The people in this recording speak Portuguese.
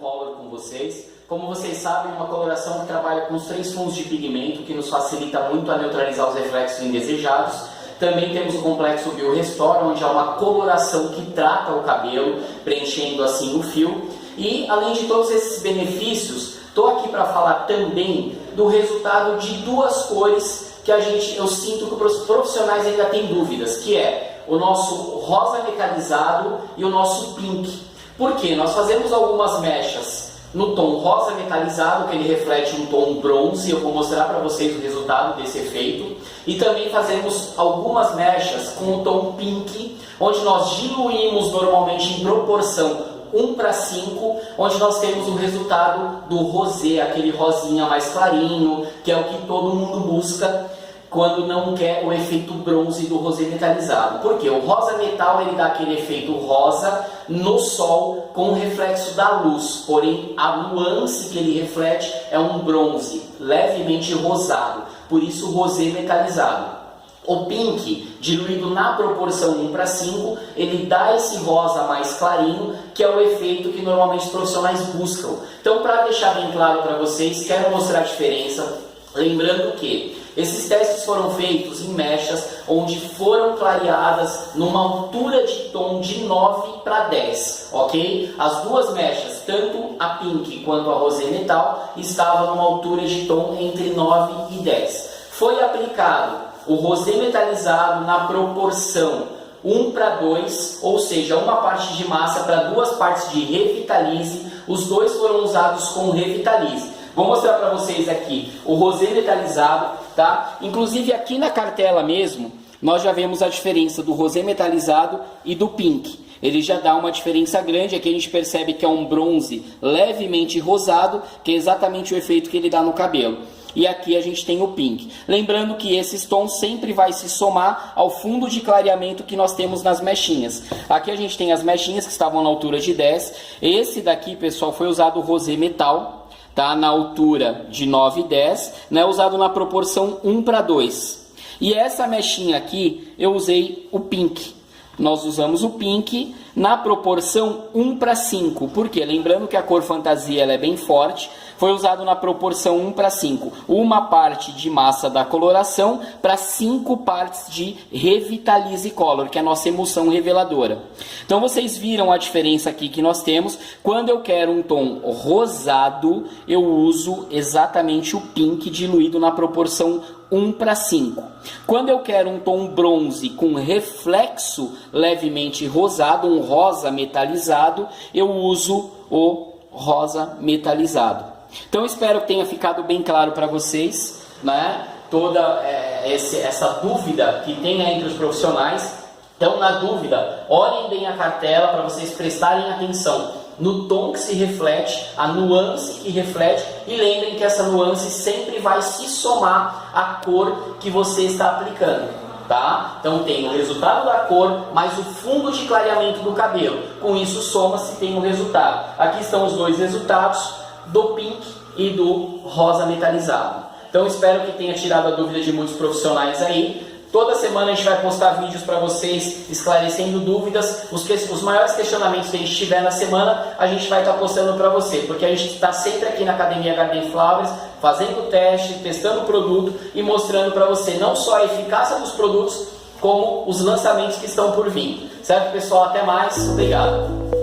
Color com vocês. Como vocês sabem, uma coloração que trabalha com os 3 fundos de pigmento, que nos facilita muito a neutralizar os reflexos indesejados. Também temos o complexo Restore, onde há uma coloração que trata o cabelo, preenchendo assim o fio. E além de todos esses benefícios, estou aqui para falar também do resultado de 2 cores que eu sinto que os profissionais ainda têm dúvidas, que é o nosso rosa metalizado e o nosso pink. Por quê? Nós fazemos algumas mechas no tom rosa metalizado, que ele reflete um tom bronze, eu vou mostrar para vocês o resultado desse efeito. E também fazemos algumas mechas com o tom pink, onde nós diluímos normalmente em proporção 1:5, onde nós temos o resultado do rosé, aquele rosinha mais clarinho, que é o que todo mundo busca quando não quer o efeito bronze do rosé metalizado. Por quê? O rosa metal ele dá aquele efeito rosa no sol com o reflexo da luz, porém a nuance que ele reflete é um bronze levemente rosado, por isso o rosé metalizado. O pink, diluído na proporção 1:5, ele dá esse rosa mais clarinho, que é o efeito que normalmente os profissionais buscam. Então, para deixar bem claro para vocês, quero mostrar a diferença, lembrando que esses testes foram feitos em mechas onde foram clareadas numa altura de tom de 9:10, ok? As 2 mechas, tanto a pink quanto a rosé metal, estavam numa altura de tom entre 9 e 10. Foi aplicado o rosé metalizado na proporção 1:2, ou seja, uma parte de massa para 2 partes de revitalize. Os 2 foram usados com revitalize. Vou mostrar para vocês aqui o rosé metalizado, tá? Inclusive aqui na cartela mesmo, nós já vemos a diferença do rosé metalizado e do pink. Ele já dá uma diferença grande, aqui a gente percebe que é um bronze levemente rosado, que é exatamente o efeito que ele dá no cabelo. E aqui a gente tem o pink. Lembrando que esses tons sempre vai se somar ao fundo de clareamento que nós temos nas mechinhas. Aqui a gente tem as mechinhas que estavam na altura de 10. Esse daqui, pessoal, foi usado o rosé metal, tá? Na altura de 9 e 10, né? Usado na proporção 1:2. E essa mechinha aqui, eu usei o pink. Nós usamos o pink na proporção 1:5. Por quê? Lembrando que a cor fantasia ela é bem forte. Foi usado na proporção 1:5. Uma parte de massa da coloração para 5 partes de Revitalize Color, que é a nossa emulsão reveladora. Então vocês viram a diferença aqui que nós temos. Quando eu quero um tom rosado, eu uso exatamente o pink diluído na proporção 1:5. Quando eu quero um tom bronze com reflexo levemente rosado, um rosa metalizado, eu uso o rosa metalizado. Então espero que tenha ficado bem claro para vocês, né? Toda essa dúvida que tem entre os profissionais. Então, na dúvida, olhem bem a cartela para vocês prestarem atenção no tom que se reflete, a nuance que reflete, e lembrem que essa nuance sempre vai se somar à cor que você está aplicando, tá? Então tem o resultado da cor mais o fundo de clareamento do cabelo. Com isso soma-se e tem o resultado. Aqui estão os 2 resultados do pink e do rosa metalizado. Então espero que tenha tirado a dúvida de muitos profissionais aí. Toda semana a gente vai postar vídeos para vocês esclarecendo dúvidas. Os maiores questionamentos que a gente tiver na semana, a gente vai estar postando para você. Porque a gente está sempre aqui na Academia Garden Flowers, fazendo teste, testando o produto e mostrando para você não só a eficácia dos produtos, como os lançamentos que estão por vir. Certo, pessoal? Até mais. Obrigado.